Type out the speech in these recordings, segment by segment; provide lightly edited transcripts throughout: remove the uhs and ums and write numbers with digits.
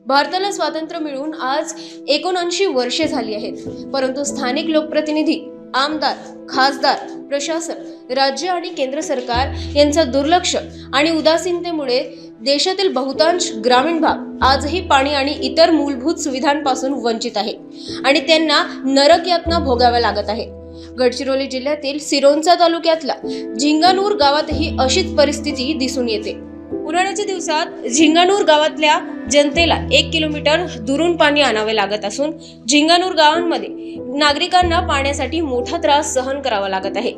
भारताला स्वातंत्र्य मिळून आज 79 वर्षे झाली आहेत, परंतु स्थानिक लोकप्रतिनिधी, आमदार, खासदार, प्रशासन, राज्य आणि केंद्र सरकार यांचा दुर्लक्ष आणि उदासीनतेमुळे देशातील बहुतांश ग्रामीण भाग आजही पाणी आणि इतर मूलभूत सुविधांपासून वंचित आहे आणि त्यांना नरक यातना भोगाव्या लागत आहे। गडचिरोली जिल्ह्यातील सिरोंचा तालुक्यातल्या झिंगानूर गावातही अशीच परिस्थिती दिसून येते। उन्हाळ्याच्या दिवसात झिंगानूर गावातल्या जनतेला 1 किलोमीटर दुरून पाणी आणावे लागत असून झिंगानूर गावांमध्ये नागरिकांना पाण्यासाठी मोठा त्रास सहन करावा लागत आहे।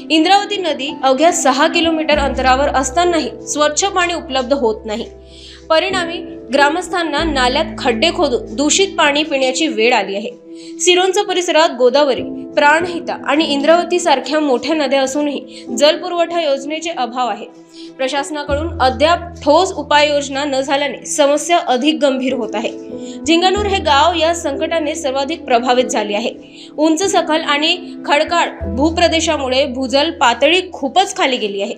इंद्रावती नदी अवघ्या 6 किलोमीटर अंतरावर असतानाही स्वच्छ पाणी उपलब्ध होत नाही। परिणामी ग्रामस्थांना नाल्यात खड्डे खोदून दूषित पाणी पिण्याची वेळ आली आहे। सिरोंचा परिसरात गोदावरी, प्राणहिता आणि इंद्रावती सारख्या मोठ्या नद्या असूनही जलपुरवठा योजनेचे अभाव आहे। प्रशासनाकडून अद्याप ठोस उपाययोजना न झाल्याने समस्या अधिक गंभीर होत आहे। झिंगानूर हे गाव या संकटाने सर्वाधिक प्रभावित झाले आहे। उंच सखल आणि खडकाळ भूप्रदेशामुळे भूजल पातळी खूपच खाली गेली आहे।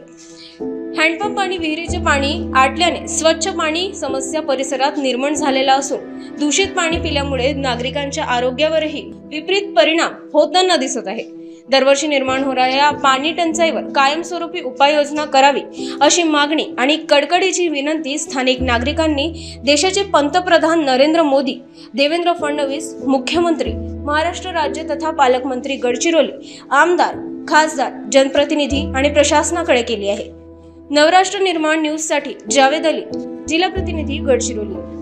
हँडपंप आणि विहिरीचे पाणी आटल्याने स्वच्छ पाणी समस्या परिसरात निर्माण झालेला असून दूषित पाणी पिल्यामुळे नागरिकांच्या आरोग्यावरही विपरीत परिणाम होताना दिसत आहे। दरवर्षी निर्माण होणाऱ्या पाणी टंचाईवर कायमस्वरूपी उपाययोजना करावी अशी मागणी आणि कडकडीची विनंती स्थानिक नागरिकांनी देशाचे पंतप्रधान नरेंद्र मोदी, देवेंद्र फडणवीस, मुख्यमंत्री, महाराष्ट्र राज्य तथा पालकमंत्री गडचिरोली, आमदार, खासदार, जनप्रतिनिधी आणि प्रशासनाकडे केली आहे। नवराष्ट्र निर्माण न्यूज साठी जावेद अली, जिल्हा प्रतिनिधी, गडचिरोली।